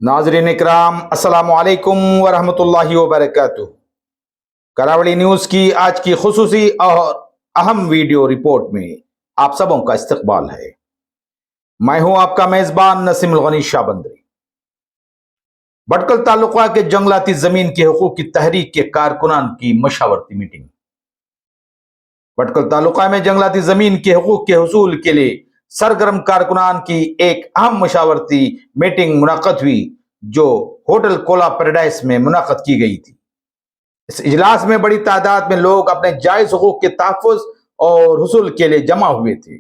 नाजरीन इकराम अस्सलामु अलैकुम वरहमतुल्लाहि वबरकातुहू। करावली न्यूज की आज की खुसूसी और अहम वीडियो रिपोर्ट में आप सबों का इस्तकबाल है। मैं हूं आपका मेजबान नसीमुल गनी शाबंदरी। भटकल तालुका के जंगलाती जमीन के हुकूक की तहरीक के कारकुनान की मशावरती मीटिंग। भटकल तालुका में जंगलाती जमीन के हुकूक के हुसूल के लिए सरगर्म कारकुनान की एक अहम मशावरती मीटिंग मुनक़द हुई, जो होटल कोला पैराडाइज में मुनक़द की गई थी। इस इजलास में बड़ी तादाद में लोग अपने जायज हुकूक के तहफ़्फ़ुज़ और हुसूल के लिए जमा हुए थे।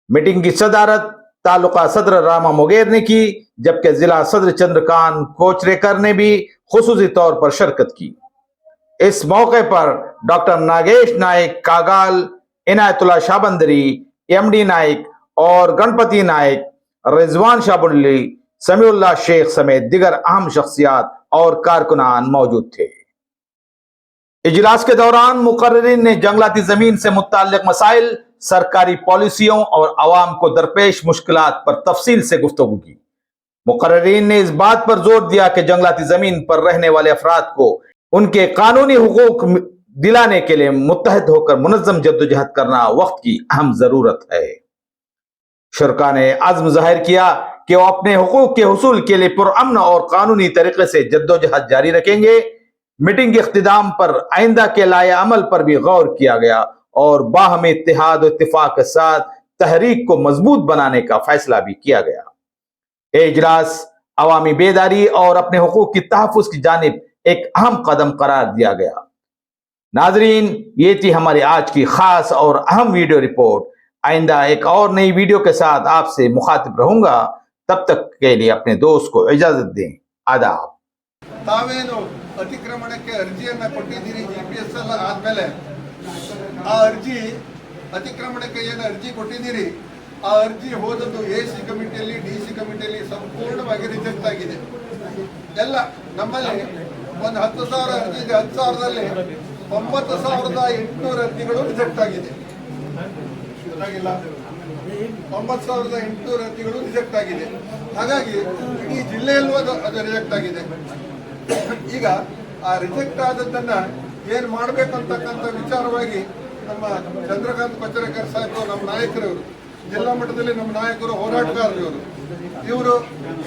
मीटिंग की सदारत तालुका सदर रामा मुगेर ने की, जबकि जिला सदर चंद्रकांत कोचरेकर ने भी खुसूसी तौर पर शिरकत की। इस मौके पर डॉक्टर नागेश नायक कागाल, इनायतुल्लाह शाबंदरी, एमडी नायक और गणपति नायक, रिजवान शाबुल्ली, समीउल्लाह शेख समेत दिगर अहम शख्सियात और कारकुनान मौजूद थे। इजलास के दौरान मुकर्रिरीन ने जंगलाती जमीन से मुताल्लिक मसाइल, सरकारी पॉलिसियों और अवाम को दरपेश मुश्किलात पर तफसील से गुफ्तगू की। मुकर्रिरीन ने इस बात पर जोर दिया कि जंगलाती जमीन पर रहने वाले अफराद को उनके कानूनी हुकूक दिलाने के लिए मुत्तहद होकर मुनज़्ज़म जद्दोजहद करना वक्त की अहम जरूरत है। शुरका ने अज़्म जाहिर किया कि वो अपने हुकूक के हुसूल के लिए पुरअमन और कानूनी तरीके से जद्दोजहद जारी रखेंगे। मीटिंग के इख्तिताम पर आइंदा के लाए अमल पर भी गौर किया गया और बाहमी इत्तेहाद और इत्तिफाक के साथ तहरीक को मजबूत बनाने का फैसला भी किया गया। ये इजलास अवामी बेदारी और अपने हुकूक की तहफ़्फ़ुज़ की जानिब एक अहम कदम करार दिया गया। नाजरीन, ये थी हमारी आज की खास और अहम वीडियो रिपोर्ट। आइंदा एक और नई वीडियो के साथ आपसे मुखातिब रहूंगा। तब तक के लिए अपने दोस्त को इजाजत दें। आदाब। ತಾವೇನು ಅತಿಕ್ರಮಣಕ್ಕೆ ಅರ್ಜಿಯನ್ನು ಕೊಟ್ಟಿದ್ದೀರಿ GPS ಎಲ್ಲ ಆದಮೇಲೆ ಆ ಅರ್ಜಿ ಅತಿಕ್ರಮಣಕ್ಕೆ ಏನು ಅರ್ಜಿ ಕೊಟ್ಟಿದ್ದೀರಿ ಆ ಅರ್ಜಿ ಹೋದದ್ದು AC ಕಮಿಟಿಯಲ್ಲಿ DC ಕಮಿಟಿಯಲ್ಲಿ ಸಂಪೂರ್ಣವಾಗಿ ರಿಜೆಕ್ಟ್ ಆಗಿದೆ. ಎಲ್ಲ ನಮ್ಮಲ್ಲಿ ಒಂದು 10,000 ಅರ್ಜಿ ಇದೆ. 10,000ದಲ್ಲಿ 9,800 ಅರ್ಜಿಗಳು ರಿಜೆಕ್ಟ್ ಆಗಿದೆ. ಗೊತ್ತಾಗಿಲ್ಲ, 9,800 ಅರ್ಜಿಗಳು ರಿಜೆಕ್ಟ್ ಆಗಿದೆ. ಹಾಗಾಗಿ ಇಡೀ ಜಿಲ್ಲೆಯಲ್ಲೂ ಅದು ರಿಜೆಕ್ಟ್ ಆಗಿದೆ. ಈಗ ಆ ರಿಜೆಕ್ಟ್ ಆದದ್ದನ್ನ ಏನ್ ಮಾಡ್ಬೇಕಂತಕ್ಕಂಥ ವಿಚಾರವಾಗಿ ನಮ್ಮ ಚಂದ್ರಕಾಂತ್ ಕೊಚರೇಕರ್ ಸಾಹೇಬರು, ನಮ್ಮ ನಾಯಕರು, ಜಿಲ್ಲಾ ಮಟ್ಟದಲ್ಲಿ ನಮ್ಮ ನಾಯಕರು, ಹೋರಾಟಗಾರರು ಇವರು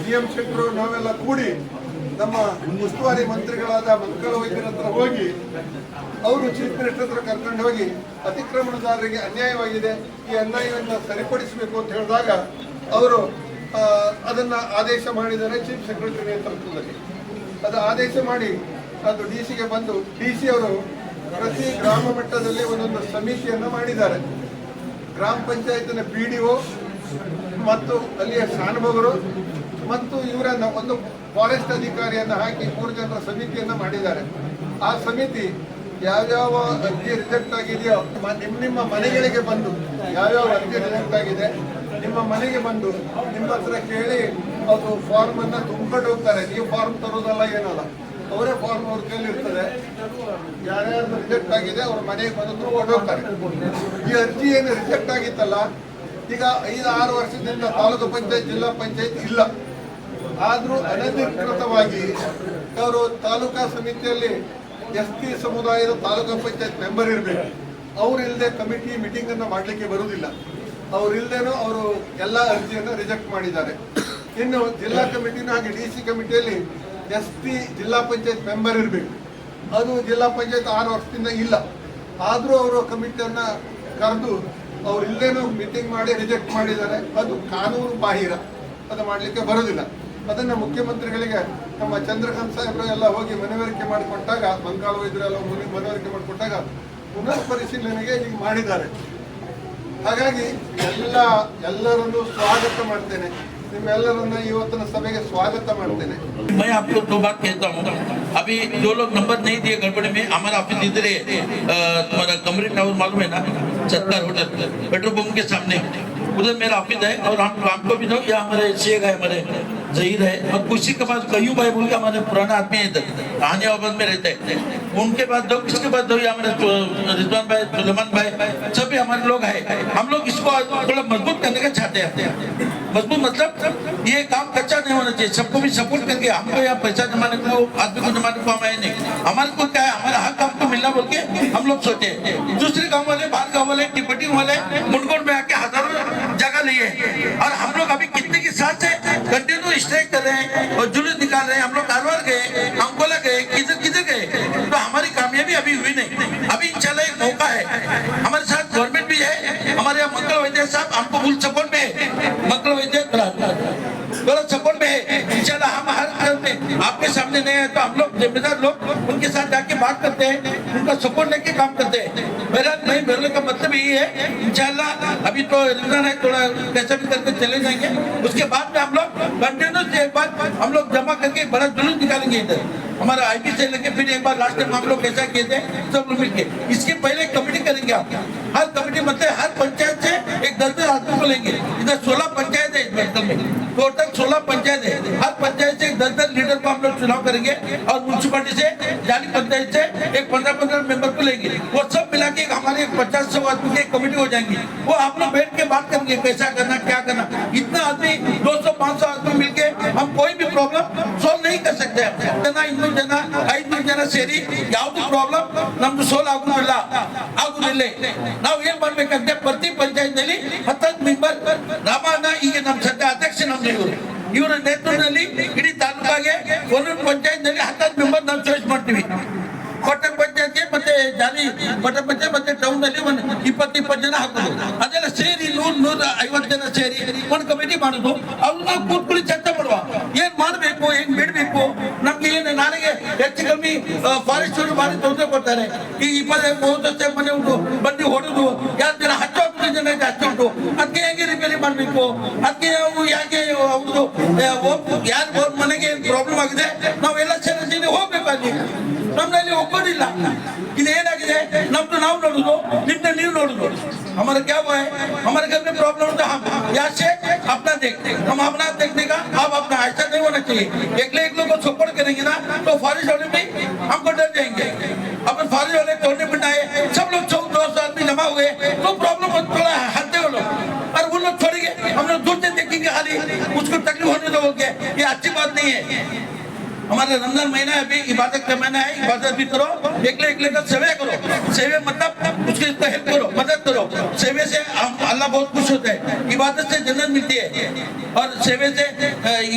GM ಶೆಟ್ಟರು ನಾವೆಲ್ಲ ಕೂಡಿ ನಮ್ಮ ಉಸ್ತುವಾರಿ ಮಂತ್ರಿಗಳಾದ ಮಂಕಳ ವೈದ್ಯರ ಹತ್ರ ಹೋಗಿ ಅವರು ಚೀಫ್ ಮಿನಿಸ್ಟರ್ ಹತ್ರ ಕರ್ಕೊಂಡು ಹೋಗಿ ಅತಿಕ್ರಮಣದಾರರಿಗೆ ಅನ್ಯಾಯವಾಗಿದೆ, ಈ ಅನ್ಯಾಯವನ್ನು ಸರಿಪಡಿಸಬೇಕು ಅಂತ ಹೇಳಿದಾಗ ಅವರು ಅದನ್ನ ಆದೇಶ ಮಾಡಿದ್ದಾರೆ ಚೀಫ್ ಸೆಕ್ರೆಟರಿ ನೇತೃತ್ವದಲ್ಲಿ. ಅದು ಆದೇಶ ಮಾಡಿ ಅದು DC ಬಂದು DC ಅವರು ಪ್ರತಿ ಗ್ರಾಮ ಮಟ್ಟದಲ್ಲಿ ಒಂದೊಂದು ಸಮಿತಿಯನ್ನು ಮಾಡಿದ್ದಾರೆ. ಗ್ರಾಮ ಪಂಚಾಯತ್ನ PDO ಮತ್ತು ಅಲ್ಲಿಯ ಶಾನುಭೋಗರು ಮತ್ತು ಇವರನ್ನ ಒಂದು ಫಾರೆಸ್ಟ್ ಅಧಿಕಾರಿಯನ್ನು ಹಾಕಿ 3 ಜನರ ಸಮಿತಿಯನ್ನು ಮಾಡಿದ್ದಾರೆ. ಆ ಸಮಿತಿ ಯಾವ್ಯಾವ ಅರ್ಜಿ ರಿಜೆಕ್ಟ್ ಆಗಿದೆಯೋ ನಿಮ್ಮ ಮನೆಗಳಿಗೆ ಬಂದು ಯಾವ್ಯಾವ ಅರ್ಜಿ ರಿಜೆಕ್ಟ್ ಆಗಿದೆ ನಿಮ್ಮ ಮನೆಗೆ ಬಂದು ನಿಮ್ಮ ಹತ್ರ ಕೇಳಿ ಅದು ಫಾರ್ಮ್ ಅನ್ನ ತುಂಬಿಕೊಂಡು ಹೋಗ್ತಾರೆ. ನೀವು ಫಾರ್ಮ್ ತರೋದಲ್ಲ ಏನಲ್ಲ, ಅವರೇ ಫಾರ್ಮ್ ಅವ್ರ ಕೈಲಿ ಇರ್ತದೆ. ಯಾರ್ಯಾರು ರಿಜೆಕ್ಟ್ ಆಗಿದೆ ಅವ್ರ ಮನೆಗೆ ಬಂದು ತುಂಬಿಕೊಂಡು ಹೋಗ್ತಾರೆ. ಈ ಅರ್ಜಿ ಏನು ರಿಜೆಕ್ಟ್ ಆಗಿತ್ತಲ್ಲ, ಈಗ 5-6 ವರ್ಷದಿಂದ ತಾಲೂಕು ಪಂಚಾಯತ್ ಜಿಲ್ಲಾ ಪಂಚಾಯತ್ ಇಲ್ಲ. ಆದ್ರೂ ಅನಧಿಕೃತವಾಗಿ ಅವರು ತಾಲೂಕಾ ಸಮಿತಿಯಲ್ಲಿ ST ಸಮುದಾಯದ ತಾಲೂಕಾ ಪಂಚಾಯತ್ ಮೆಂಬರ್ ಇರಬೇಕು. ಅವ್ರು ಇಲ್ಲದೆ ಕಮಿಟಿ ಮೀಟಿಂಗ್ ಅನ್ನ ಮಾಡ್ಲಿಕ್ಕೆ ಬರುವುದಿಲ್ಲ. ಅವ್ರು ಇಲ್ಲದೇನೋ ಅವರು ಎಲ್ಲ ಅರ್ಜಿಯನ್ನು ರಿಜೆಕ್ಟ್ ಮಾಡಿದ್ದಾರೆ. ಇನ್ನು ಜಿಲ್ಲಾ ಕಮಿಟಿನ ಹಾಗೆ DC ಕಮಿಟಿಯಲ್ಲಿ ST ಜಿಲ್ಲಾ ಪಂಚಾಯತ್ ಮೆಂಬರ್ ಇರಬೇಕು. ಅದು ಜಿಲ್ಲಾ ಪಂಚಾಯತ್ 6 ವರ್ಷದಿಂದ ಇಲ್ಲ. ಆದರೂ ಅವರು ಕಮಿಟಿಯನ್ನ ಕರೆದು ಅವ್ರು ಇಲ್ಲೇನೋ ಮೀಟಿಂಗ್ ಮಾಡಿ ರಿಜೆಕ್ಟ್ ಮಾಡಿದ್ದಾರೆ. ಅದು ಕಾನೂನು ಬಾಹಿರ, ಅದು ಮಾಡಲಿಕ್ಕೆ ಬರೋದಿಲ್ಲ. ಅದನ್ನು ಮುಖ್ಯಮಂತ್ರಿಗಳಿಗೆ ನಮ್ಮ ಚಂದ್ರಕಾಂತ್ ಸಾಹೇಬರು ಎಲ್ಲ ಹೋಗಿ ಮನವರಿಕೆ ಮಾಡಿಕೊಟ್ಟಾಗ, ಮಂಕಾಳ ವೈದ್ಯರೆಲ್ಲ ಮನವರಿಕೆ ಮಾಡಿಕೊಟ್ಟಾಗ ಪುನರ್ ಪರಿಶೀಲನೆಗೆ ಈಗ ಮಾಡಿದ್ದಾರೆ. ಹಾಗಾಗಿ ಎಲ್ಲರನ್ನು ಸ್ವಾಗತ ಮಾಡ್ತೇನೆ. ನಿಮ್ಮೆಲ್ಲರನ್ನ ಇವತ್ತಿನ ಸಭೆಗೆ ಸ್ವಾಗತ ಮಾಡ್ತೇನೆ. मैं आपको 2 बात कहता हूँ. अभी जो लोग नंबर नहीं दिए गड़बड़ी में, हमारा ऑफिस इधर है, तुम्हारा कमरे टावर मालूम है ना, सत्तर होटल पेट्रोल पंप के सामने, उधर मेरा ऑफिस है. और हम काम को भी दो, या हमारे CA है, हमारे जहीर है और किसी के पास कयूं भाई बोल के हमारे पुराने आदमी है कहानियाबाद में रहते हैं, उनके पास दो, किसके पास दो, हमारे रिजवान भाई, सुलेमान भाई, सभी हमारे लोग हैं। हम लोग इसको थोड़ा मजबूत करने का चाहते हैं। मजबूत मतलब ये काम कच्चा नहीं होना चाहिए, सबको भी सपोर्ट करके, हमको यहाँ पैसा जमाने को, आदमी को जमाने को हमें नहीं, हमारे को क्या है, हमारा हक हमको मिलना बोल के हम लोग सोचे। दूसरे गाँव वाले, बाहर गाँव वाले, टिपटी वाले मुंडगोड़ में आके हजारों जगह लिए और हम लोग अभी कितने के साथ से कंटिन्यू स्ट्राइक कर रहे हैं और जुलूस निकाल रहे हैं। हम लोग कारवार गए, अंकोला गए, किधर किधर गए, तो हमारी कामयाबी अभी हुई नहीं। अभी इंशाल्लाह एक मौका है, हमारे साथ गवर्नमेंट भी है, हमारे यहाँ मंगल वैद्य साहब हमको फुल सपोर्ट में है, मंगल वैद्य सपोर्ट में है। इंशाल्लाह हम हर तरफ में आपके सामने नहीं है तो हम लोग जिम्मेदार लोग उनके साथ जाके बात करते हैं, उनका सपोर्ट लेके काम करते हैं। मेरा नहीं बोलने का मतलब यही है, इंशाल्लाह अभी तो रिजन है, थोड़ा कैसा भी करके चले जाएंगे, उसके बाद में हम लोग कंटिन्यूस एक बार हम लोग जमा करके बड़ा जुलूस निकालेंगे इधर हमारा आईपी से लेके, फिर एक बार लास्ट टाइम हम लोग कैसा किए थे सब लोग मिलके। इसके पहले कमेटी करेंगे आप, हर कमेटी मतलब हर पंचायत से एक 10 आदमी को लेंगे। इधर 16 पंचायत है इस मंडल में, टोटल 16 पंचायत है, हर पंचायत से एक 10 लीडर को हम लोग चुनाव करेंगे और म्यूनसिपालिटी से जाली पंचायत से एक 15 मेंबर को लेंगे। वो सब मिला के हमारे 50-100 आदमी की कमेटी हो जाएंगी। वो आप लोग बैठ के बात करेंगे कैसा करना, क्या करना। इतना आदमी 200-500 आदमी मिलके हम कोई भी प्रॉब्लम सोल्व नहीं कर सकते। ಜನ 500 ಜನ ಸೇರಿ ಯಾವ್ದು ಪ್ರಾಬ್ಲಮ್ ನಮ್ದು ಸೋಲ್ ಆಗುದಿಲ್ಲ ನಾವು ಏನ್ ಮಾಡ್ಬೇಕಂದ್ರೆ ಪ್ರತಿ ಪಂಚಾಯತ್ ನಲ್ಲಿ 10 ಮೆಂಬರ್ ರಾಮಣ್ಣ ಈಗ ನಮ್ಮ ಸದ್ಯ ಅಧ್ಯಕ್ಷ ನಮ್ದು ಇವರ ನೇತೃತ್ವದಲ್ಲಿ ಇಡೀ ತಾಲೂಕಾಗೆ ಒಂದೊಂದು ಪಂಚಾಯತ್ ನಲ್ಲಿ 10 ಮೆಂಬರ್ ನಾವು ಚಾಯ್ಸ್ ಮಾಡ್ತೀವಿ. ಪಟ್ಟಣ ಪಂಚಾಯತ್ಗೆ ಮತ್ತೆ ಜಾಲಿ ಪಟ್ಟಣ ಪಂಚಾಯತ್ ಮತ್ತೆ ಟೌನ್ ನಲ್ಲಿ ಒಂದು 20-20 ಜನ ಹಾಕೋದು, ಅದೆಲ್ಲ ಸೇರಿ 100-150 ಜನ ಸೇರಿ ಒಂದು ಕಮಿಟಿ ಮಾಡೋದು. ಅವ್ರನ್ನ ಕೂತ್ಕೊಳ್ಳಿ ಚರ್ಚೆ ಮಾಡುವ, ಏನ್ ಮಾಡ್ಬೇಕು, ಹೆಂಗ್ ಬಿಡ್ಬೇಕು. ನಮ್ಗೆ ಏನು ನಾಳೆಗೆ ಹೆಚ್ಚು ಕಮ್ಮಿ ಫಾರೆಸ್ಟ್ ಅವರು ಭಾರಿ ತೊಂದರೆ ಕೊಡ್ತಾರೆ. ಈ 20-30 ಮನೆ ಉಂಟು, ಬಂಡಿ ಹೊಡೆದು ಯಾರು ಜನ 10-20 ಜನ ಜಾಸ್ತಿ ಉಂಟು. ಅದಕ್ಕೆ ಹೇಗೆ ರಿಪೇರಿ ಮಾಡ್ಬೇಕು, ಅದಕ್ಕೆ ನಾವು ಯಾಕೆ ಅವ್ರದ್ದು ಯಾರು ಮನೆಗೆ ಪ್ರಾಬ್ಲಮ್ ಆಗಿದೆ ನಾವೆಲ್ಲ ಸೇರಿ ಹೋಗ್ಬೇಕು. ಅಲ್ಲಿ ನಮ್ಮಲ್ಲಿ ಒಗ್ಗೂಡಿಲ್ಲ. ಇದೇನಾಗಿದೆ, ನಮ್ದು ನಾವು ನೋಡುದು, ನಿಮ್ದು ನೀವು ನೋಡುದು. हमारा क्या हुआ है, हमारे घर में प्रॉब्लम होता है, हम यहाँ से अपना देखते, हम अपना देखने का आप अपना ऐसा नहीं होना चाहिए। एक लोग को सपोर्ट करेंगे ना तो फॉरेस्ट वाले भी हमको डर जाएंगे। अपन फॉरेस्ट वाले तोड़ने पिटाए सब लोग 100-200 आदमी जमा हुए तो प्रॉब्लम थोड़ा हटते वो लोग, और वो लोग छोड़ेंगे, हम लोग दूर से देखेंगे खाली, उसको तकलीफ होने दोगे, ये अच्छी बात नहीं है। हमारा रमजान महीना है, अभी इबादत का महीना है, इबादत भी करो, एक का सेवा करो। सेवे मतलब उसके हेल्प करो, मदद करो। सेवे से अल्लाह बहुत खुश होता है, इबादत से जन्नत मिलती है और सेवे से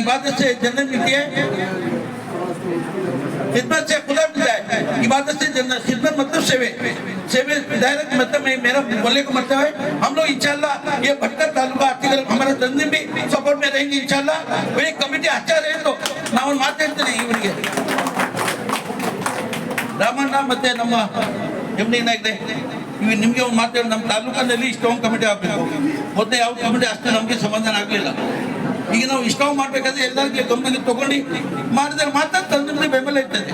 इबादत से जन्नत मिलती है, खिदमत से खुदा मिलता है, इबादत से जन्नत। खिदमत मतलब सेवे, सेवे डायरेक्ट मतलब मेरा बोलने का मतलब है हम लोग इंशाल्लाह ये भटकर तालुका हमारा तंजीम भी सपोर्ट में रहेंगे इंशाल्लाह। वही कमिटी अच्छा रहे तो ನಾವು ಮಾತಾಡ್ತೇನೆ ಇವರಿಗೆ ರಾಮಣ್ಣ ಮತ್ತೆ ನಮ್ಮ ಏನಾಗಿದೆ ಇವು ನಿಮ್ಗೆ ಒಂದು ಮಾತಾಡಿ, ನಮ್ಮ ತಾಲೂಕಿನಲ್ಲಿ ಇಷ್ಟೊಂದು ಕಮಿಟಿ ಆಗಬೇಕು. ಮೊದಲೇ ಯಾವ ಕಮಿಟಿ ಅಷ್ಟು ನಮಗೆ ಸಮಾಧಾನ ಆಗಲಿಲ್ಲ. ಈಗ ನಾವು ಇಷ್ಟೊಂದು ಮಾಡ್ಬೇಕಾದ್ರೆ ಎಲ್ಲರಿಗೆ ಗಮನಕ್ಕೆ ತಗೊಂಡು ಮಾಡಿದ್ರೆ ಮಾತ್ರ ತಂದ್ರೆ ಬೆಂಬಲ ಇರ್ತದೆ.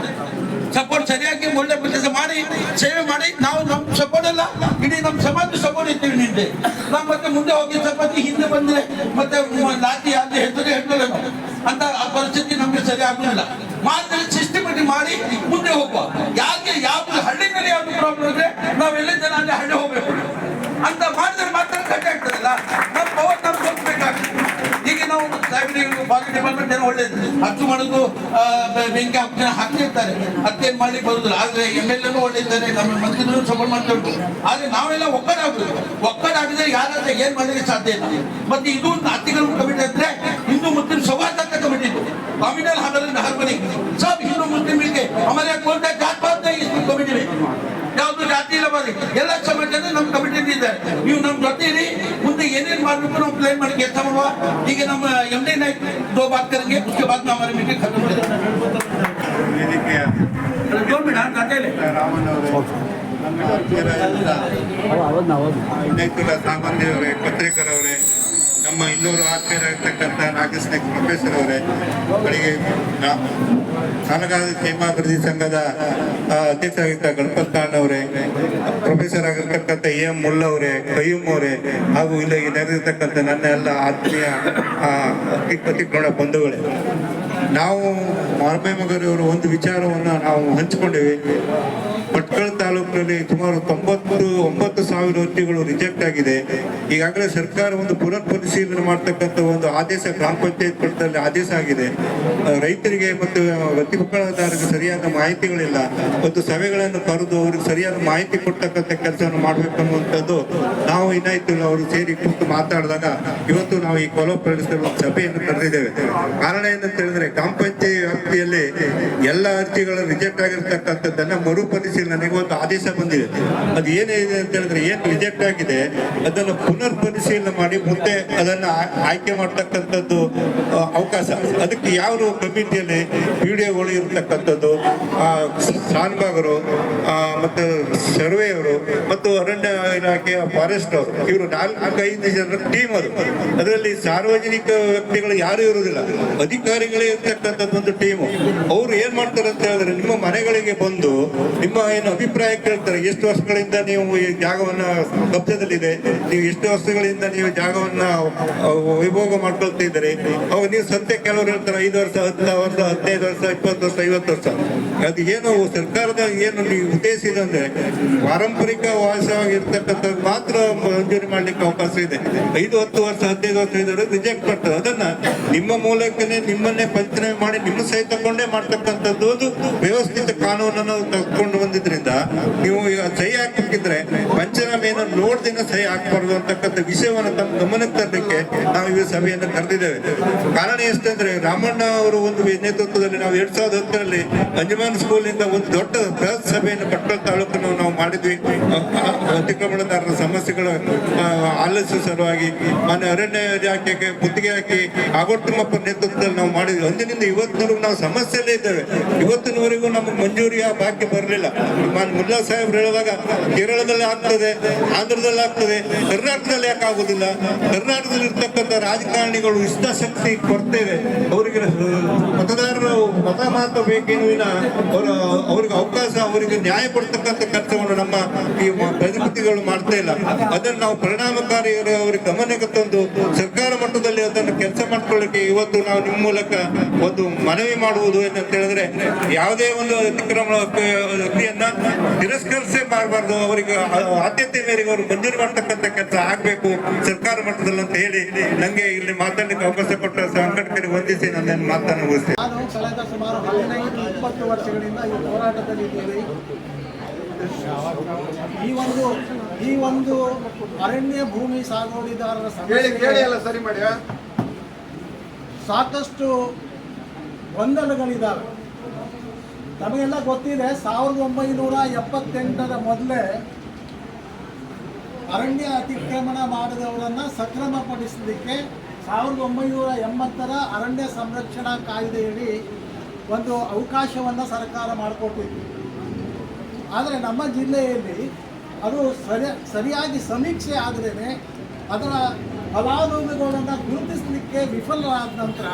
ಸಪೋರ್ಟ್ ಸರಿಯಾಗಿ ಒಳ್ಳೆ ಕೆಲಸ ಮಾಡಿ ಸೇವೆ ಮಾಡಿ ನಾವು ನಮ್ಮ ಸಪೋರ್ಟ್ ಅಲ್ಲ, ಇಡೀ ನಮ್ಮ ಸಮಾಜ ಸಪೋರ್ಟ್ ಇರ್ತೀವಿ ನಿಂದೆ. ನಾವು ಮತ್ತೆ ಮುಂದೆ ಹೋಗಿ ಸ್ವಲ್ಪ ಹಿಂದೆ ಬಂದ್ರೆ ಮತ್ತೆ ಲಾಠಿ ಆದ್ರೆ ಹೆಸರು ಅಂತ ಆ ಪರಿಸ್ಥಿತಿ ನಮ್ಗೆ ಸರಿ ಆಗುದಿಲ್ಲ. ಮಾತ್ರ ಸಿಸ್ಟಮೆಟಿಕ್ ಮಾಡಿ ಮುಂದೆ ಹೋಗುವ. ಯಾಕೆ ಯಾವ್ದು ಹಳ್ಳಿನಲ್ಲಿ ಯಾವ್ದು ಪ್ರಾಬ್ಲಮ್ ಇದ್ರೆ ನಾವೆಲ್ಲ ಜನ ಅಲ್ಲಿ ಹಳ್ಳಿ ಹೋಗ್ಬೇಕು ಅಂತ ಮಾಡಿದ್ರೆ ಮಾತ್ರ ಕಟ್ಟಿ ಆಗ್ತದಲ್ಲ. ನಮ್ಮ ಪವರ್ ನಮ್ಗೆ ಹೋಗ್ಬೇಕಾಗ್ತದೆ. ಈಗ ನಾವು ಫಾರೆಸ್ಟ್ ಡಿಪಾರ್ಟ್ಮೆಂಟ್ ಏನೋ ಒಳ್ಳೇದು ಹಚ್ಚು ಮಾಡೋದು ಬೆಂಕಿ ಹಾಕ್ತಿರ್ತಾರೆ, ಅದೇನ್ ಮಾಡ್ಲಿಕ್ಕೆ ಬರುದಿಲ್ಲ. ಆದ್ರೆ MLA ಒಳ್ಳೆದಿದ್ದಾರೆ, ನಮ್ಮ ಮಂತ್ರಿಗಳು ಸಪೋರ್ಟ್ ಮಾಡ್ತಾ ಉಂಟು. ಆದ್ರೆ ನಾವೆಲ್ಲ ಒಕ್ಕಡಾಗಿದ್ರೆ ಯಾರಾದ್ರೆ ಏನ್ ಮಾಡ್ಲಿಕ್ಕೆ ಸಾಧ್ಯ ಇಲ್ಲ. ಮತ್ತೆ ಇದು ನಾತಿಗಳು ಕಮಿಟಿ ಅಂದ್ರೆ ಹಿಂದೂ ಮುಸ್ಲಿಂ सौहार्द कमेटी को कम्युनल हर बनी सब हिंदू मुस्लिम मिलके हमारे कौन सा जात पात नहीं इस कमेटी में ಯಾವುದು ಜಾತಿ ಇಲ್ಲ ಬರೀ ಎಲ್ಲ ಸಮಾಜದ ನಮ್ಮ ಕಮಿಟಿ ಇದ್ದಾರೆ. ನೀವು ನಮ್ಮ ಜೊತೆ ಇರಿ, ಮುಂದೆ ಏನೇನು ಮಾಡಬೇಕು ನಾವು ಪ್ಲಾನ್ ಮಾಡಿ ಕೆಲಸ ಮಾಡುವ. ಈಗ ನಮ್ಮ MD नाइक 2 बात करेंगे, उसके बाद में हमारी मीटिंग खत्म हो जाएगी. जो मिला जाते ले ಸಾಮಾನ್ಯವರೇ, ಪತ್ರಿಕರವರೇ, ನಮ್ಮ ಇನ್ನೂರು ಆತ್ಮೀಯರಾಗಿರ್ತಕ್ಕಂಥ ನಾಗೇಶ್ ಪ್ರೊಫೆಸರ್ ಅವರೇ, ಬೆಳಿಗ್ಗೆ ಸಾಲಗಾರರ ಕ್ಷೇಮಾಭಿವೃದ್ಧಿ ಸಂಘದ ಅಧ್ಯಕ್ಷರಾಗಿದ್ದ ಗಣಪತ್ ನಾರಾಯಣ ಅವರೇ, ಪ್ರೊಫೆಸರ್ ಆಗಿರ್ತಕ್ಕಂಥ ಎಂ ಮುಲ್ಲ ಅವರೇ, ಕಯ್ಯೂಮ್ ಅವರೇ, ಹಾಗೂ ಇಲ್ಲಿ ನೆರೆದಿರ್ತಕ್ಕಂಥ ನನ್ನ ಎಲ್ಲ ಆತ್ಮೀಯ ಅತಿಕ್ರಮಣ ಬಂಧುಗಳೇ, ನಾವು ಮಾರಬೇಮಗರಿಯವರು ಒಂದು ವಿಚಾರವನ್ನು ನಾವು ಹಂಚಿಕೊಂಡಿವಿ. ಭಟ್ಕಳ ತಾಲೂಕಿನಲ್ಲಿ ಸುಮಾರು 99,000 ಅರ್ಜಿಗಳು ರಿಜೆಕ್ಟ್ ಆಗಿದೆ. ಈಗಾಗಲೇ ಸರ್ಕಾರ ಒಂದು ಪುನರ್ ಪರಿಶೀಲನೆ ಮಾಡ್ತಕ್ಕಂಥ ಒಂದು ಆದೇಶ ಗ್ರಾಮ ಪಂಚಾಯತ್ ಮಟ್ಟದಲ್ಲಿ ಆದೇಶ ಆಗಿದೆ. ರೈತರಿಗೆ ಮತ್ತು ಪ್ರತಿಭಟನಾದಾರರಿಗೆ ಸರಿಯಾದ ಮಾಹಿತಿಗಳಿಲ್ಲ. ಮತ್ತು ಸಭೆಗಳನ್ನು ಕರೆದು ಅವ್ರಿಗೆ ಸರಿಯಾದ ಮಾಹಿತಿ ಕೊಡ್ತಕ್ಕಂಥ ಕೆಲಸವನ್ನು ಮಾಡಬೇಕು ಅನ್ನುವಂಥದ್ದು ನಾವು ಏನಾಯ್ತು ಅವರು ಸೇರಿ ಕೂತು ಮಾತಾಡಿದಾಗ ಇವತ್ತು ನಾವು ಈ ಕೋಲಾ ಪ್ರದೇಶದಲ್ಲಿ ಒಂದು ಸಭೆಯನ್ನು ಕರೆದಿದ್ದೇವೆ. ಕಾರಣ ಏನಂತ ಹೇಳಿದ್ರೆ, ಗ್ರಾಮ ಪಂಚಾಯತ್ ವ್ಯಾಪ್ತಿಯಲ್ಲಿ ಎಲ್ಲ ಅರ್ಜಿಗಳು ರಿಜೆಕ್ಟ್ ಆಗಿರ್ತಕ್ಕಂಥದ್ದನ್ನ ಮರುಪರಿಶೀಲನೆಗೆ ಒಂದು ಆದೇಶ ಬಂದಿದೆ. ಅದು ಏನಿದೆ ಅಂತ ಹೇಳಿದ್ರೆ, ಏನು ರಿಜೆಕ್ಟ್ ಆಗಿದೆ ಅದನ್ನು ಪುನರ್ ಪರಿಶೀಲನೆ ಮಾಡಿ ಮುಂದೆ ಅದನ್ನ ಆಯ್ಕೆ ಮಾಡ್ತಕ್ಕಂಥದ್ದು ಅವಕಾಶ. ಅದಕ್ಕೆ ಯಾವ ಕಮಿಟಿಯಲ್ಲಿ ವಿಡಿಯೋಗಳು ಇರತಕ್ಕಂಥದ್ದು, ಶಾನ್ಭಾಗರು ಮತ್ತು ಸರ್ವೆಯವರು ಮತ್ತು ಅರಣ್ಯ ಇಲಾಖೆಯ ಫಾರೆಸ್ಟ್ ಅವರು, ಇವರು 4-5 ಜನರ ಟೀಮ್ ಅದು. ಅದರಲ್ಲಿ ಸಾರ್ವಜನಿಕ ವ್ಯಕ್ತಿಗಳು ಯಾರು ಇರುವುದಿಲ್ಲ, ಅಧಿಕಾರಿಗಳೇ ಇರ್ತಕ್ಕಂಥದ್ದು ಒಂದು ಟೀಮು. ಅವ್ರು ಏನ್ ಮಾಡ್ತಾರೆ ಅಂತ ಹೇಳಿದ್ರೆ, ನಿಮ್ಮ ಮನೆಗಳಿಗೆ ಬಂದು ನಿಮ್ಮ ಏನು ಅಭಿಪ್ರಾಯ ಕೇಳ್ತಾರೆ. ಎಷ್ಟು ವರ್ಷಗಳಿಂದ ನೀವು ಈ ಜಾಗವನ್ನ ಕಬ್ಜದಲ್ಲಿದೆ, ನೀವು ಎಷ್ಟು ವರ್ಷಗಳಿಂದ ನೀವು ಜಾಗವನ್ನ ವೈಭೋಗ ಮಾಡ್ಕೊಳ್ತಿದ್ದೀರಿ. ಅವಾಗ ನೀವು ಸತ್ಯ ಕೆಲವರು ಹೇಳ್ತಾರೆ 5 ವರ್ಷ, 10 ವರ್ಷ, 15 ವರ್ಷ, 20 ವರ್ಷ, 50 ವರ್ಷ. ಅದು ಏನು ಸರ್ಕಾರದ ಏನು ನೀವು ಉದ್ದೇಶ ಇದೆ ಅಂದ್ರೆ, ಪಾರಂಪರಿಕ ವಾಸವಾಗಿರ್ತಕ್ಕಂಥದ್ದು ಮಾತ್ರ ಮಂಜೂರಿ ಮಾಡ್ಲಿಕ್ಕೆ ಅವಕಾಶ ಇದೆ. 5-10 ವರ್ಷ, 15 ವರ್ಷ ಇದ್ದವರು ರಿಜೆಕ್ಟ್ ಮಾಡ್ತಾರೆ. ಅದನ್ನ ನಿಮ್ಮ ಮೂಲಕನೇ ನಿಮ್ಮನ್ನೇ ಪಂಚನಾಮೆ ಮಾಡಿ ನಿಮ್ಮ ಸಹಿ ತಗೊಂಡೇ ಮಾಡ್ತಕ್ಕಂಥದ್ದು ಒಂದು ವ್ಯವಸ್ಥಿತ ಕಾನೂನನ್ನು ತಗೊಂಡು ಬಂದಿದ್ರಿಂದ, ನೀವು ಈಗ ಸಹಿ ಹಾಕಿದ್ರೆ ಪಂಚನಾಮೆಯನ್ನು ನೋಡ್ದಿನ ಸಹಿ ಹಾಕಬಾರ್ದು ಅಂತಕ್ಕಂಥ ವಿಷಯವನ್ನು ತಮ್ಮ ಗಮನಕ್ಕೆ ತರಲಿಕ್ಕೆ ನಾವು ಈ ಸಭೆಯನ್ನು ಕರೆದಿದ್ದೇವೆ. ಕಾರಣ ಎಷ್ಟಂದ್ರೆ, ರಾಮಣ್ಣ ಅವರು ಒಂದು ನೇತೃತ್ವದಲ್ಲಿ ನಾವು 2010ರಲ್ಲಿ ಅಂಜಮಾನ್ ಸ್ಕೂಲಿಂದ ಒಂದು ದೊಡ್ಡ ಬೃಹತ್ ಸಭೆಯನ್ನು ಭಟ್ಕಳ ತಾಲೂಕನ್ನು ನಾವು ಮಾಡಿದ್ವಿ. ಅತಿಕ್ರಮಣದಾರರ ಸಮಸ್ಯೆಗಳ ಆಲಿಸುವ ಸಲುವಾಗಿ ಮಾನ್ಯ ಅರಣ್ಯ ಇಲಾಖೆಗೆ ಗುತ್ತಿಗೆ ಹಾಕಿ ಆಗೋಟಮಪ್ಪ ನೇತೃತ್ವದಲ್ಲಿ ನಾವು ಮಾಡಿದ್ವಿ. ಅಂದಿನಿಂದ ಇವತ್ತಿನವರೆಗೂ ನಾವು ಸಮಸ್ಯೆಯಲ್ಲೇ ಇದ್ದೇವೆ. ಇವತ್ತಿನವರೆಗೂ ನಮಗೆ ಮಂಜೂರಿಯ ಭಾಗ್ಯ ಬರಲಿಲ್ಲ. ಮುಲ್ಲಾ ಸಾಹೇಬ್ರು ಹೇಳುವಾಗ ಕೇರಳದಲ್ಲಿ ಆಗ್ತದೆ, ಆಂಧ್ರದಲ್ಲಿ ಆಗ್ತದೆ, ಕರ್ನಾಟಕದಲ್ಲಿ ಯಾಕೆ ಆಗುದಿಲ್ಲ? ಕರ್ನಾಟಕದಲ್ಲಿ ಇರ್ತಕ್ಕಂಥ ರಾಜಕಾರಣಿಗಳು ಇಷ್ಟಶಕ್ತಿ ಕೊರತೆ ಇದೆ. ಅವರಿಗೆ ಮತದಾರರು ಮತ ಮಾತ್ರ ಬೇಕೇನು ವಿನ ಅವ್ರಿಗೆ ಅವಕಾಶ, ಅವರಿಗೆ ನ್ಯಾಯ ಕೊಡ್ತಕ್ಕಂಥ ಕೆಲಸವನ್ನು ನಮ್ಮ ಈ ಪ್ರತಿನಿಧಿಗಳು ಮಾಡ್ತಾ ಇಲ್ಲ. ಅದನ್ನು ನಾವು ಪರಿಣಾಮಕಾರಿ ಅವರಿಗೆ ಗಮನಕ್ಕೆ ತಂದು ಸರ್ಕಾರ ಮಟ್ಟದಲ್ಲಿ ಅದನ್ನು ಕೆಲಸ ಮಾಡ್ಕೊಳ್ಳಿಕ್ಕೆ ಇವತ್ತು ನಾವು ನಿಮ್ಮ ಮೂಲಕ ಒಂದು ಮನವಿ ಮಾಡುವುದು ಏನಂತ ಹೇಳಿದ್ರೆ, ಯಾವುದೇ ಒಂದು ಅತಿಕ್ರಮಣ ವ್ಯಕ್ತಿಯನ್ನ ತಿರಸ್ಕರಿಸೇ ಮಾಡಬಾರ್ದು. ಅವರಿಗೆ ಆದ್ಯತೆ ಮೇರೆಗೆ ಅವರು ಮಂಜೂರು ಮಾಡ್ತಕ್ಕಂಥ ಕೆಲಸ ಆಗ್ಬೇಕು ಸರ್ಕಾರ ಮಟ್ಟದಲ್ಲಿ ಅಂತ ಹೇಳಿ ನಂಗೆ ಇಲ್ಲಿ ಮಾತಾಡಲಿಕ್ಕೆ ಅವಕಾಶ ಕೊಟ್ಟ ಸಂಘಟಕರಿಗೆ ವಂದಿಸಿ ನನ್ನ ಮಾತನ್ನು ಮುಗಿಸ್ತೇನೆ. ನಾನು ಕಳೆದ ಸುಮಾರು 15-20 ವರ್ಷಗಳಿಂದ ಈ ಹೋರಾಟದಲ್ಲಿ ಇದ್ದೇವೆ. ಈ ಒಂದು ಅರಣ್ಯ ಭೂಮಿ ಸಾಗುವಳಿದಾರರ ಸರಿ ಮಾಡಿ, ಸಾಕಷ್ಟು ಗೊಂದಲಗಳಿದ್ದಾವೆ. ನಮಗೆಲ್ಲ ಗೊತ್ತಿದೆ, 1978ರ ಮೊದಲೇ ಅರಣ್ಯ ಅತಿಕ್ರಮಣ ಮಾಡಿದವರನ್ನು ಸಕ್ರಮಪಡಿಸಲಿಕ್ಕೆ 1980ರ ಅರಣ್ಯ ಸಂರಕ್ಷಣಾ ಕಾಯ್ದೆಯಡಿ ಒಂದು ಅವಕಾಶವನ್ನು ಸರ್ಕಾರ ಮಾಡಿಕೊಟ್ಟಿತ್ತು. ಆದರೆ ನಮ್ಮ ಜಿಲ್ಲೆಯಲ್ಲಿ ಅದು ಸರಿಯಾಗಿ ಸಮೀಕ್ಷೆ ಆಗದೇ ಅದರ ಫಲಾನುಭವಿಗಳನ್ನು ಗುರುತಿಸಲಿಕ್ಕೆ ವಿಫಲರಾದ ನಂತರ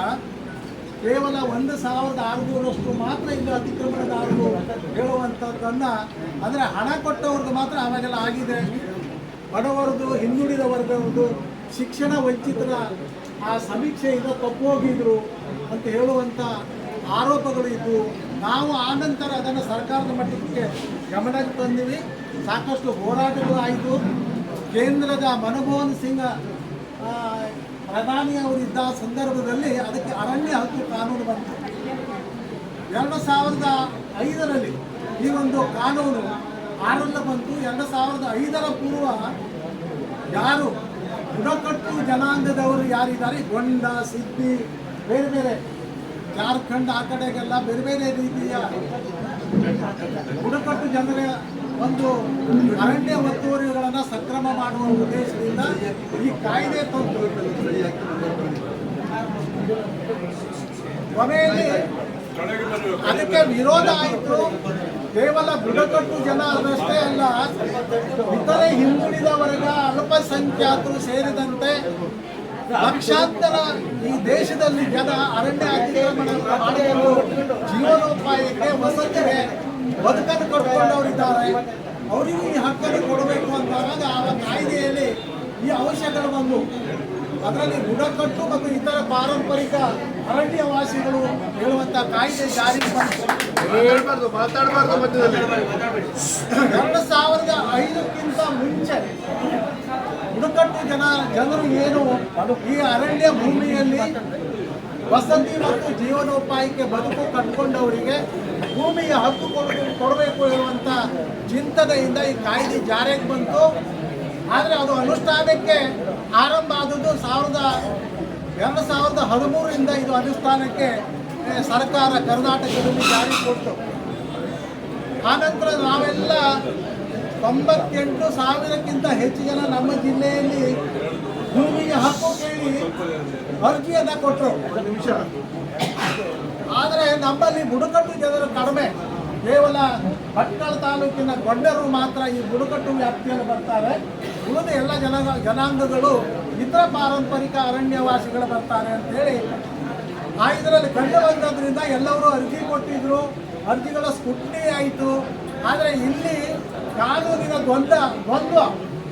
ಕೇವಲ 1,600ರಷ್ಟು ಮಾತ್ರ ಇಲ್ಲಿ ಅತಿಕ್ರಮಣದಾರರು ಹೇಳುವಂಥದ್ದನ್ನು, ಅಂದರೆ ಹಣ ಕೊಟ್ಟವ್ರದ್ದು ಮಾತ್ರ ಆವಾಗೆಲ್ಲ ಆಗಿದೆ. ಬಡವರದು, ಹಿಂದುಳಿದ ವರ್ಗದ್ದು, ಶಿಕ್ಷಣ ವಂಚಿತರ ಆ ಸಮೀಕ್ಷೆಯಿಂದ ತಪ್ಪೋಗಿದ್ರು ಅಂತ ಹೇಳುವಂಥ ಆರೋಪಗಳು ಇದ್ದವು. ನಾವು ಆನಂತರ ಅದನ್ನು ಸರ್ಕಾರದ ಮಟ್ಟಕ್ಕೆ ಗಮನಕ್ಕೆ ತಂದಿವಿ. ಸಾಕಷ್ಟು ಹೋರಾಟಗಳು ಆಯಿತು. ಕೇಂದ್ರದ ಮನಮೋಹನ್ ಸಿಂಗ್ ಪ್ರಧಾನಿ ಅವರಿದ್ದ ಸಂದರ್ಭದಲ್ಲಿ ಅದಕ್ಕೆ ಅರಣ್ಯ ಹಕ್ಕು ಕಾನೂನು ಬಂತು. 2005ರಲ್ಲಿ ಈ ಒಂದು ಕಾನೂನು 6ರಲ್ಲಿ ಬಂತು. 2005ರ ಪೂರ್ವ ಯಾರು ಬುಡಕಟ್ಟು ಜನಾಂಗದವರು ಯಾರಿದ್ದಾರೆ, ಗೊಂಡ, ಸಿದ್ದಿ, ಬೇರೆ ಬೇರೆ ಜಾರ್ಖಂಡ್ ಆ ಕಡೆಗೆಲ್ಲ ಬೇರೆ ಬೇರೆ ರೀತಿಯ ಬುಡಕಟ್ಟು ಜನರ ಒಂದು ಅರಣ್ಯ ಒತ್ತುವರಿಗಳನ್ನು ಸಕ್ರಮ ಮಾಡುವ ಉದ್ದೇಶದಿಂದ ಈ ಕಾಯ್ದೆ ತಂದು ಕೊನೆಯಲ್ಲಿ ಅದಕ್ಕೆ ವಿರೋಧ ಆಯಿತು. ಕೇವಲ ಬುಡಕಟ್ಟು ಜನ ಅದಷ್ಟೇ ಅಲ್ಲ, ಇತರೆ ಹಿಂದುಳಿದ ವರ್ಗ, ಅಲ್ಪಸಂಖ್ಯಾತರು ಸೇರಿದಂತೆ ಲಕ್ಷಾಂತರ ಈ ದೇಶದಲ್ಲಿ ಜನ ಅರಣ್ಯ ಅತಿಕ್ರಮಣ ಮಾಡಿಕೊಂಡು ಜೀವನೋಪಾಯಕ್ಕೆ ವಸತಿಗೆ ಬದುಕನ್ನು ಕಟ್ಕೊಂಡವರಿದ್ದಾರೆ. ಅವರಿಗೂ ಈ ಹಕ್ಕನ್ನು ಕೊಡಬೇಕು ಅಂತಾಗ ಆ ಕಾಯ್ದೆಯಲ್ಲಿ ಈ ಅಂಶಗಳು ಬಂದು ಅದರಲ್ಲಿ ಬುಡಕಟ್ಟು ಮತ್ತು ಇತರ ಪಾರಂಪರಿಕ ಅರಣ್ಯವಾಸಿಗಳು ಹೇಳುವಂತ ಕಾಯ್ದೆ ಜಾರಿಗೆ ಬಂತು. ಮಾತಾಡಬಾರ್ದು ಮಧ್ಯದಲ್ಲಿ. 2005ಕ್ಕಿಂತ ಮುಂಚೆ ಬುಡಕಟ್ಟು ಜನರು ಏನು ಈ ಅರಣ್ಯ ಭೂಮಿಯಲ್ಲಿ ವಸತಿ ಮತ್ತು ಜೀವನೋಪಾಯಕ್ಕೆ ಬದುಕು ಕಟ್ಕೊಂಡವರಿಗೆ ಭೂಮಿಯ ಹಕ್ಕು ಕೊಡಬೇಕು ಹೇಳುವಂತ ಚಿಂತನೆಯಿಂದ ಈ ಕಾಯ್ದೆ ಜಾರಿಗೆ ಬಂತು. ಆದರೆ ಅದು ಅನುಷ್ಠಾನಕ್ಕೆ ಆರಂಭ ಆದದ್ದು 2013ರಿಂದ ಇದು ಅನುಷ್ಠಾನಕ್ಕೆ ಸರ್ಕಾರ ಕರ್ನಾಟಕದಲ್ಲಿ ಜಾರಿ ಕೊಟ್ಟು ಆನಂತರ ನಾವೆಲ್ಲ 98,000ಕ್ಕಿಂತ ಹೆಚ್ಚು ಜನ ನಮ್ಮ ಜಿಲ್ಲೆಯಲ್ಲಿ ಭೂಮಿಯ ಹಕ್ಕು ಕೇಳಿ ಅರ್ಜಿಯನ್ನು ಕೊಟ್ಟರು. ಆದರೆ ನಮ್ಮಲ್ಲಿ ಬುಡಕಟ್ಟು ಜನರು ಕಡಿಮೆ. ಕೇವಲ ಭಟ್ಕಳ ತಾಲೂಕಿನ ಗೊಂಡರು ಮಾತ್ರ ಈ ಬುಡಕಟ್ಟು ವ್ಯಾಪ್ತಿಯಲ್ಲಿ ಬರ್ತಾರೆ. ಉಳಿದ ಎಲ್ಲ ಜನಾಂಗಗಳು ಇತರ ಪಾರಂಪರಿಕ ಅರಣ್ಯವಾಸಿಗಳು ಬರ್ತಾರೆ ಅಂತೇಳಿ ಇದರಲ್ಲಿ ಕಂಡು ಬಂದದ್ರಿಂದ ಎಲ್ಲರೂ ಅರ್ಜಿ ಕೊಟ್ಟಿದ್ರು. ಅರ್ಜಿಗಳ ಸ್ಕ್ರೂಟಿನಿ ಆಯಿತು. ಆದರೆ ಇಲ್ಲಿ ಕಾನೂನಿನ ದ್ವಂದ್ವ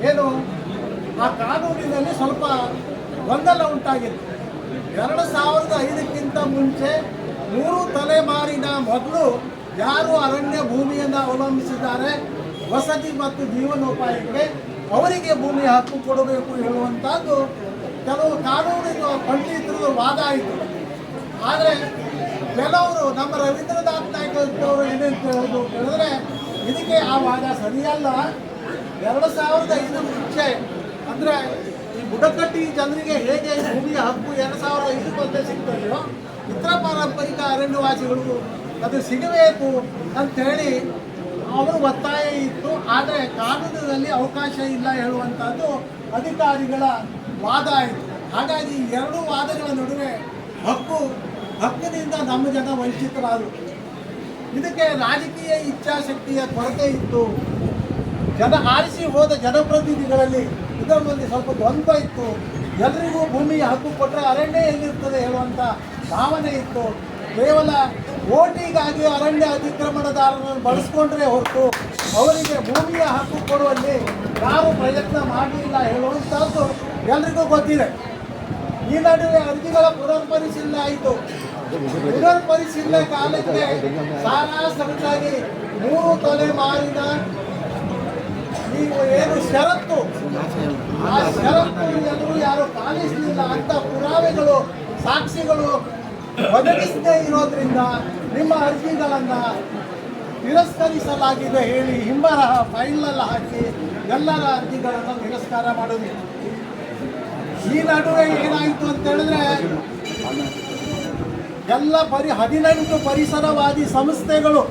ಏನು ಆ ಕಾನೂನಿನಲ್ಲಿ ಸ್ವಲ್ಪ ಗೊಂದಲ ಉಂಟಾಗಿತ್ತು. 2005ಕ್ಕಿಂತ ಮುಂಚೆ 3 ತಲೆಮಾರಿನ ಮೊದಲು ಯಾರು ಅರಣ್ಯ ಭೂಮಿಯನ್ನು ಅವಲಂಬಿಸಿದ್ದಾರೆ ವಸತಿ ಮತ್ತು ಜೀವನೋಪಾಯಕ್ಕೆ ಅವರಿಗೆ ಭೂಮಿಯ ಹಕ್ಕು ಕೊಡಬೇಕು ಹೇಳುವಂಥದ್ದು ಕೆಲವು ಕಾನೂನಿನ ಪಂಡಿತರು ವಾದ ಆಯಿತು. ಆದರೆ ಕೆಲವರು ನಮ್ಮ ರವೀಂದ್ರನಾಥ್ ನಾಯ್ಕವರು ಏನೇನು ಹೇಳೋದು ಹೇಳಿದ್ರೆ ಇದಕ್ಕೆ ಆ ವಾದ ಸರಿಯಲ್ಲ. 2005 ಮುಂಚೆ ಅಂದರೆ ಈ ಬುಡಕಟ್ಟಿ ಜನರಿಗೆ ಹೇಗೆ ಭೂಮಿಯ ಹಕ್ಕು 2005 ಬಂದೇ ಸಿಗ್ತದೆಯೋ ಇತರ ಪಾರಂಪರಿಕ ಅರಣ್ಯವಾಸಿಗಳಿಗೂ ಅದು ಸಿಗಬೇಕು ಅಂಥೇಳಿ ಅವರು ಒತ್ತಾಯ ಇತ್ತು. ಆದರೆ ಕಾನೂನಿನಲ್ಲಿ ಅವಕಾಶ ಇಲ್ಲ ಹೇಳುವಂಥದ್ದು ಅಧಿಕಾರಿಗಳ ವಾದ ಆಯಿತು. ಹಾಗಾಗಿ ಈ ಎರಡು ವಾದಗಳ ನಡುವೆ ಹಕ್ಕಿನಿಂದ ನಮ್ಮ ಜನ ವಂಚಿತರಾದರು. ಇದಕ್ಕೆ ರಾಜಕೀಯ ಇಚ್ಛಾಶಕ್ತಿಯ ಕೊರತೆ ಇತ್ತು. ಆರಿಸಿ ಹೋದ ಜನಪ್ರತಿನಿಧಿಗಳಲ್ಲಿ ಇದರಲ್ಲಿ ಸ್ವಲ್ಪ ದ್ವಂದ್ವ ಇತ್ತು. ಎಲ್ಲರಿಗೂ ಭೂಮಿಯ ಹಕ್ಕು ಕೊಟ್ಟರೆ ಅರಣ್ಯ ಎಲ್ಲಿರ್ತದೆ ಹೇಳುವಂಥ ಭಾವನೆ ಇತ್ತು. ಕೇವಲ ಓಟಿಗಾಗಿ ಅರಣ್ಯ ಅತಿಕ್ರಮಣದಾರರನ್ನು ಬಳಸ್ಕೊಂಡ್ರೆ ಹೊರತು ಅವರಿಗೆ ಭೂಮಿಯ ಹಕ್ಕು ಕೊಡುವಲ್ಲಿ ಯಾರು ಪ್ರಯತ್ನ ಮಾಡಲಿಲ್ಲ ಹೇಳುವಂಥದ್ದು ಎಲ್ರಿಗೂ ಗೊತ್ತಿದೆ. ಈ ನಡುವೆ ಅರ್ಜಿಗಳ ಪುನರ್ಪರಿಶೀಲನೆ ಆಯಿತು. ಪುನರ್ಪರಿಶೀಲನೆ ಕಾಲಕ್ಕೆ ಸರಾಸರಿಯಾಗಿ 3 ತಲೆಮಾರಿನ ನೀವು ಏನು ಷರತ್ತು ಆ ಷರತ್ತು ಎಲ್ಲರೂ ಯಾರು ಪಾಲಿಸಲಿಲ್ಲ ಅಂತ ಪುರಾವೆಗಳು ಸಾಕ್ಷಿಗಳು ಒದಗಿಸದೇ ಇರೋದ್ರಿಂದ ನಿಮ್ಮ ಅರ್ಜಿಗಳನ್ನು ತಿರಸ್ಕರಿಸಲಾಗಿದೆ ಹೇಳಿ ಹಿಂಬರಹ ಫೈಲ್ನಲ್ಲಿ ಹಾಕಿ ಎಲ್ಲರ ಅರ್ಜಿಗಳನ್ನು ತಿರಸ್ಕಾರ ಮಾಡೋದು. ಈ ನಡುವೆ ಏನಾಯಿತು ಅಂತ ಹೇಳಿದ್ರೆ ಎಲ್ಲ 18 ಪರಿಸರವಾದಿ ಸಂಸ್ಥೆಗಳು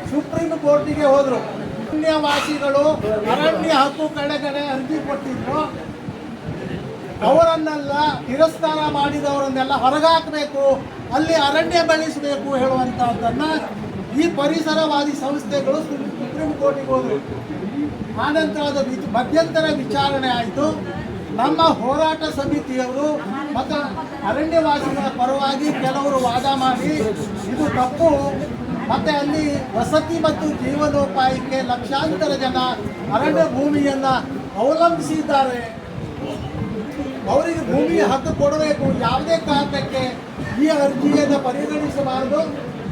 ಸುಪ್ರೀಂ ಕೋರ್ಟಿಗೆ ಹೋದರು. ಅರಣ್ಯವಾಸಿಗಳು ಅರಣ್ಯ ಹಕ್ಕು ಕೆಳಗಡೆ ಅರ್ಜಿ ಕೊಟ್ಟಿದ್ರು. ಅವರನ್ನೆಲ್ಲ ತಿರಸ್ಕಾರ ಮಾಡಿದವರನ್ನೆಲ್ಲ ಹೊರಗಾಕಬೇಕು, ಅಲ್ಲಿ ಅರಣ್ಯ ಬೆಳೆಸಬೇಕು ಹೇಳುವಂಥದ್ದನ್ನು ಈ ಪರಿಸರವಾದಿ ಸಂಸ್ಥೆಗಳು ಸುಪ್ರೀಂ ಕೋರ್ಟಿಗೆ ಹೋದರು. ಆನಂತರ ಅದು ಮಧ್ಯಂತರ ವಿಚಾರಣೆ ಆಯಿತು. ನಮ್ಮ ಹೋರಾಟ ಸಮಿತಿಯವರು ಮತ್ತು ಅರಣ್ಯವಾಸಿಗಳ ಪರವಾಗಿ ಕೆಲವರು ವಾದ ಮಾಡಿ ಇದು ತಪ್ಪು, ಮತ್ತು ಅಲ್ಲಿ ವಸತಿ ಮತ್ತು ಜೀವನೋಪಾಯಕ್ಕೆ ಲಕ್ಷಾಂತರ ಜನ ಅರಣ್ಯ ಭೂಮಿಯನ್ನು ಅವಲಂಬಿಸಿದ್ದಾರೆ, ಅವರಿಗೆ ಭೂಮಿಯ ಹಕ್ಕು ಕೊಡಬೇಕು, ಯಾವುದೇ ಕಾರಣಕ್ಕೆ ಈ ಅರ್ಜಿಯನ್ನು ಪರಿಗಣಿಸಬಾರದು,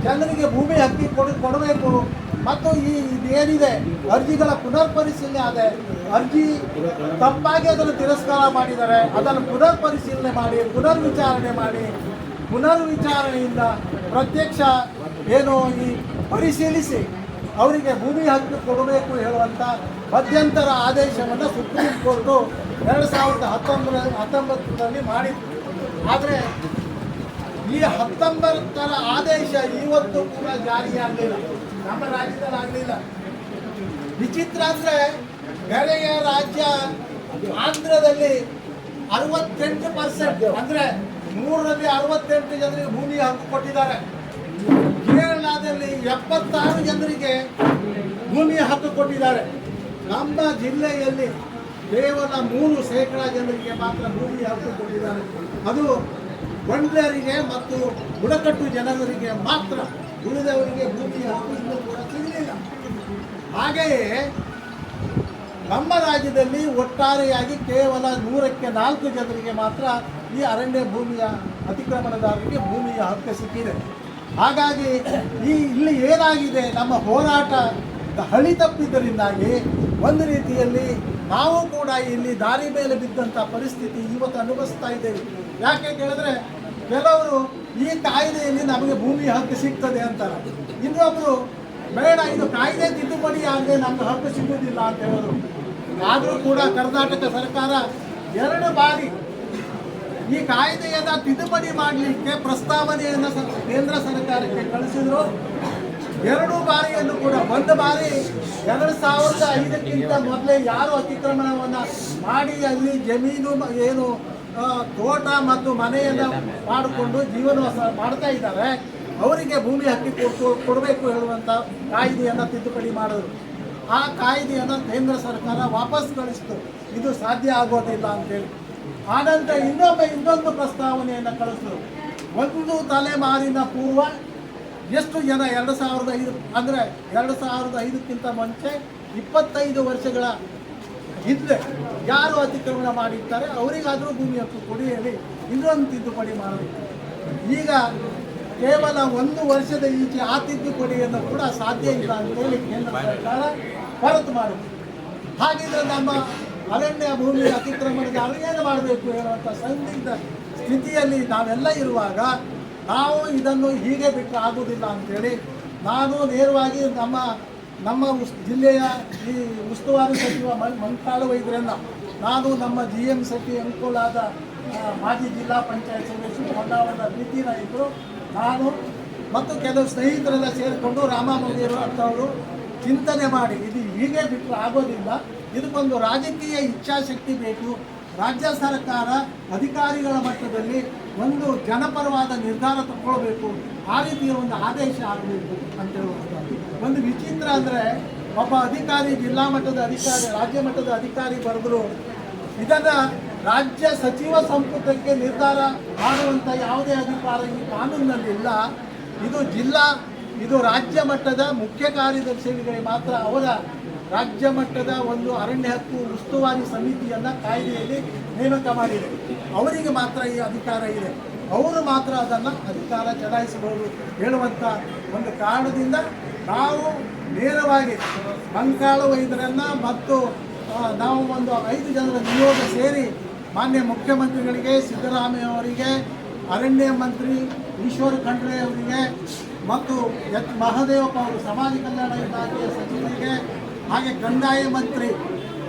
ಜನರಿಗೆ ಭೂಮಿ ಹಕ್ಕಿ ಕೊಡಬೇಕು. ಮತ್ತು ಇದೇನಿದೆ ಅರ್ಜಿಗಳ ಪುನರ್ಪರಿಶೀಲನೆ ಆದ ಅರ್ಜಿ ತಪ್ಪಾಗಿ ಅದನ್ನು ತಿರಸ್ಕಾರ ಮಾಡಿದ್ದಾರೆ. ಅದನ್ನು ಪುನರ್ಪರಿಶೀಲನೆ ಮಾಡಿ ಪುನರ್ವಿಚಾರಣೆಯಿಂದ ಪ್ರತ್ಯಕ್ಷ ಏನು ಈ ಪರಿಶೀಲಿಸಿ ಅವರಿಗೆ ಭೂಮಿ ಹಕ್ಕು ಕೊಡಬೇಕು ಹೇಳುವಂಥ ಮಧ್ಯಂತರ ಆದೇಶವನ್ನು ಸುಪ್ರೀಂ ಕೋರ್ಟು 2019ರಲ್ಲಿ ಮಾಡಿತ್ತು. ಆದರೆ ಈ 19ರ ಆದೇಶ ಇವತ್ತು ಕೂಡ ಜಾರಿಯಾಗಲಿಲ್ಲ, ನಮ್ಮ ರಾಜ್ಯದಲ್ಲಿ ಆಗಲಿಲ್ಲ. ವಿಚಿತ್ರ ಅಂದರೆ ಬೇರೆಯ ರಾಜ್ಯ ಆಂಧ್ರದಲ್ಲಿ 68% ಅಂದರೆ 100ರಲ್ಲಿ 68 ಜನರಿಗೆ ಭೂಮಿ ಹಕ್ಕು ಕೊಟ್ಟಿದ್ದಾರೆ. ಕೇರಳದಲ್ಲಿ 76 ಜನರಿಗೆ ಭೂಮಿಯ ಹಕ್ಕು ಕೊಟ್ಟಿದ್ದಾರೆ. ನಮ್ಮ ಜಿಲ್ಲೆಯಲ್ಲಿ ಕೇವಲ 3% ಜನರಿಗೆ ಮಾತ್ರ ಭೂಮಿ ಹಕ್ಕು ಕೊಟ್ಟಿದ್ದಾರೆ. ಅದು ಬಂಡ್ಲರಿಗೆ ಮತ್ತು ಬುಡಕಟ್ಟು ಜನರಿಗೆ ಮಾತ್ರ, ಉಳಿದವರಿಗೆ ಭೂಮಿಯ ಹಕ್ಕು ಕೂಡ ಸಿಗಲಿಲ್ಲ. ಹಾಗೆಯೇ ನಮ್ಮ ರಾಜ್ಯದಲ್ಲಿ ಒಟ್ಟಾರೆಯಾಗಿ ಕೇವಲ 100ಕ್ಕೆ 4 ಜನರಿಗೆ ಮಾತ್ರ ಈ ಅರಣ್ಯ ಭೂಮಿಯ ಅತಿಕ್ರಮಣದಾರರಿಗೆ ಭೂಮಿಯ ಹಕ್ಕು ಸಿಕ್ಕಿದೆ. ಹಾಗಾಗಿ ಇಲ್ಲಿ ಏನಾಗಿದೆ, ನಮ್ಮ ಹೋರಾಟ ಹಳಿ ತಪ್ಪಿದ್ದರಿಂದಾಗಿ ಒಂದು ರೀತಿಯಲ್ಲಿ ನಾವು ಕೂಡ ಇಲ್ಲಿ ದಾರಿ ಮೇಲೆ ಬಿದ್ದಂಥ ಪರಿಸ್ಥಿತಿ ಇವತ್ತು ಅನುಭವಿಸ್ತಾ ಇದ್ದೇವೆ. ಯಾಕೆ ಕೇಳಿದ್ರೆ ಕೆಲವರು ಈ ಕಾಯ್ದೆಯಲ್ಲಿ ನಮಗೆ ಭೂಮಿ ಹಕ್ಕು ಸಿಗ್ತದೆ ಅಂತಾರೆ, ಇನ್ನೊಬ್ಬರು ಬೇಡ ಇದು ಕಾಯ್ದೆ ತಿದ್ದುಪಡಿ ಆಗದೆ ನಮ್ಗೆ ಹಕ್ಕು ಸಿಗುವುದಿಲ್ಲ ಅಂತ ಹೇಳಿದ್ರು. ಆದರೂ ಕೂಡ ಕರ್ನಾಟಕ ಸರ್ಕಾರ 2 ಬಾರಿ ಈ ಕಾಯ್ದೆಯನ್ನು ತಿದ್ದುಪಡಿ ಮಾಡಲಿಕ್ಕೆ ಪ್ರಸ್ತಾವನೆಯನ್ನು ಕೇಂದ್ರ ಸರ್ಕಾರಕ್ಕೆ ಕಳಿಸಿದ್ರು. 2 ಬಾರಿಯನ್ನು ಕೂಡ, ಒಂದು ಬಾರಿ 2005ಕ್ಕಿಂತ ಮೊದಲೇ ಯಾರು ಅತಿಕ್ರಮಣವನ್ನು ಮಾಡಿ ಅಲ್ಲಿ ಜಮೀನು ಏನು ತೋಟ ಮತ್ತು ಮನೆಯನ್ನು ಮಾಡಿಕೊಂಡು ಜೀವನವಾಸ ಮಾಡ್ತಾ ಇದ್ದಾರೆ ಅವರಿಗೆ ಭೂಮಿ ಹಕ್ಕು ಕೊಡಬೇಕು ಹೇಳುವಂಥ ಕಾಯ್ದೆಯನ್ನು ತಿದ್ದುಪಡಿ ಮಾಡಿದ್ರು. ಆ ಕಾಯ್ದೆಯನ್ನು ಕೇಂದ್ರ ಸರ್ಕಾರ ವಾಪಸ್ ಕಳಿಸ್ತು, ಇದು ಸಾಧ್ಯ ಆಗೋದಿಲ್ಲ ಅಂತೇಳಿ. ಆನಂತರ ಇನ್ನೊಂದು ಪ್ರಸ್ತಾವನೆಯನ್ನು ಕಳಿಸಿದ್ರು. ಒಂದು ತಲೆಮಾರಿನ ಪೂರ್ವ ಎಷ್ಟು ಜನ 2005 ಅಂದರೆ 2005ಕ್ಕಿಂತ ಮುಂಚೆ 25 ವರ್ಷಗಳ ಹಿಂದೆ ಯಾರು ಅತಿಕ್ರಮಣ ಮಾಡಿರ್ತಾರೆ ಅವರಿಗಾದರೂ ಭೂಮಿ ಹಕ್ಕು ಕೊಡಿ ಹೇಳಿ ಇನ್ನೊಂದು ತಿದ್ದುಪಡಿ ಮಾಡಬೇಕು. ಈಗ ಕೇವಲ 1 ವರ್ಷದ ಈಚೆ ಆ ತಿದ್ದುಪಡಿಯನ್ನು ಕೂಡ ಸಾಧ್ಯ ಇಲ್ಲ ಅಂತೇಳಿ ಕೇಂದ್ರ ಸರ್ಕಾರ ಹೊರತು ಮಾಡುತ್ತೆ. ಹಾಗಿದ್ರೆ ನಮ್ಮ ಅರಣ್ಯ ಭೂಮಿ ಅತಿಕ್ರಮಣದಾರರು ಏನು ಮಾಡಬೇಕು ಹೇಳುವಂಥ ಸಂದಿಗ್ಧ ಸ್ಥಿತಿಯಲ್ಲಿ ನಾವೆಲ್ಲ ಇರುವಾಗ ನಾವು ಇದನ್ನು ಹೀಗೆ ಬಿಟ್ಟರೆ ಆಗುವುದಿಲ್ಲ ಅಂಥೇಳಿ ನಾನು ನೇರವಾಗಿ ನಮ್ಮ ಜಿಲ್ಲೆಯ ಈ ಉಸ್ತುವಾರಿ ಸಚಿವ ಮಂಕಾಳು ವೈದ್ಯರನ್ನು ನಾನು ನಮ್ಮ GMCT ಅನುಕೂಲಾದ ಮಾಜಿ ಜಿಲ್ಲಾ ಪಂಚಾಯತ್ ಸದಸ್ಯರು, ಹೊನ್ನಾವರದ ಪ್ರೀತಿ ನಾಯಕರು, ನಾನು ಮತ್ತು ಕೆಲವು ಸ್ನೇಹಿತರೆಲ್ಲ ಸೇರಿಕೊಂಡು ರಾಮಮಂದಿರು ಅಂತವರು ಚಿಂತನೆ ಮಾಡಿ ಇದು ಹೀಗೆ ಬಿಟ್ಟರೆ ಆಗೋದಿಲ್ಲ, ಇದಕ್ಕೊಂದು ರಾಜಕೀಯ ಇಚ್ಛಾಶಕ್ತಿ ಬೇಕು. ರಾಜ್ಯ ಸರ್ಕಾರ ಅಧಿಕಾರಿಗಳ ಮಟ್ಟದಲ್ಲಿ ಒಂದು ಜನಪರವಾದ ನಿರ್ಧಾರ ತಗೊಳ್ಬೇಕು, ಆ ರೀತಿಯ ಒಂದು ಆದೇಶ ಆಗಬೇಕು ಅಂತ ಹೇಳುವಂಥದ್ದು. ಒಂದು ವಿಚಿತ್ರ ಅಂದರೆ ಒಬ್ಬ ಅಧಿಕಾರಿ, ಜಿಲ್ಲಾ ಮಟ್ಟದ ಅಧಿಕಾರಿ, ರಾಜ್ಯ ಮಟ್ಟದ ಅಧಿಕಾರಿ ಬರೆದ್ರು, ಇದನ್ನು ರಾಜ್ಯ ಸಚಿವ ಸಂಪುಟಕ್ಕೆ ನಿರ್ಧಾರ ಮಾಡುವಂಥ ಯಾವುದೇ ಅಧಿಕಾರ ಈ ಕಾನೂನಿನಲ್ಲಿಲ್ಲ. ಇದು ರಾಜ್ಯ ಮಟ್ಟದ ಮುಖ್ಯ ಕಾರ್ಯದರ್ಶಿಗಳಿಗೆ ಮಾತ್ರ ಅವರ ರಾಜ್ಯ ಮಟ್ಟದ ಒಂದು ಅರಣ್ಯ ಹಕ್ಕು ಉಸ್ತುವಾರಿ ಸಮಿತಿಯನ್ನು ಕಾಯ್ದೆಯಲ್ಲಿ ನೇಮಕ ಮಾಡಿದೆ. ಅವರಿಗೆ ಮಾತ್ರ ಈ ಅಧಿಕಾರ ಇದೆ, ಅವರು ಮಾತ್ರ ಅದನ್ನು ಅಧಿಕಾರ ಚಲಾಯಿಸಬಹುದು ಹೇಳುವಂಥ ಒಂದು ಕಾರಣದಿಂದ ನಾವು ನೇರವಾಗಿ ಮಂಕಾಳು ವೈದ್ಯರನ್ನು ಮತ್ತು ನಾವು ಒಂದು 5 ಜನರ ನಿಯೋಗ ಸೇರಿ ಮಾನ್ಯ ಮುಖ್ಯಮಂತ್ರಿಗಳಿಗೆ, ಸಿದ್ದರಾಮಯ್ಯ ಅವರಿಗೆ, ಅರಣ್ಯ ಮಂತ್ರಿ ಈಶ್ವರ ಖಂಡ್ರೆ ಅವರಿಗೆ ಮತ್ತು ಮಹದೇವಪ್ಪ ಅವರು ಸಮಾಜ ಕಲ್ಯಾಣ ಇಲಾಖೆಯ ಸಚಿವರಿಗೆ, ಹಾಗೆ ಕಂದಾಯ ಮಂತ್ರಿ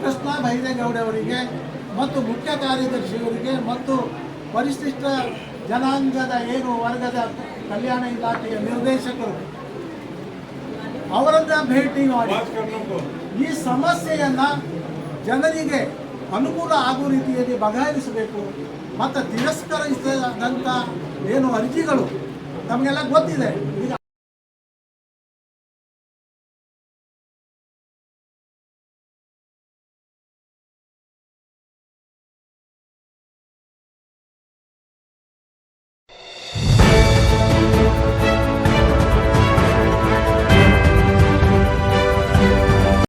ಕೃಷ್ಣ ಬೈರೇಗೌಡ ಅವರಿಗೆ ಮತ್ತು ಮುಖ್ಯ ಕಾರ್ಯದರ್ಶಿಯವರಿಗೆ ಮತ್ತು ಪರಿಶಿಷ್ಟ ಜನಾಂಗದ ವರ್ಗದ ಕಲ್ಯಾಣ ಇಲಾಖೆಯ ನಿರ್ದೇಶಕರು ಅವರನ್ನ ಭೇಟಿ ಮಾಡಿ ಈ ಸಮಸ್ಯೆಯನ್ನು ಜನರಿಗೆ ಅನುಕೂಲ ಆಗುವ ರೀತಿಯಲ್ಲಿ ಬಗೆಹರಿಸಬೇಕು. ಮತ್ತು ತಿರಸ್ಕರಿಸಿದಂಥ ಅರ್ಜಿಗಳು ನಮಗೆಲ್ಲ ಗೊತ್ತಿದೆ. ಈಗ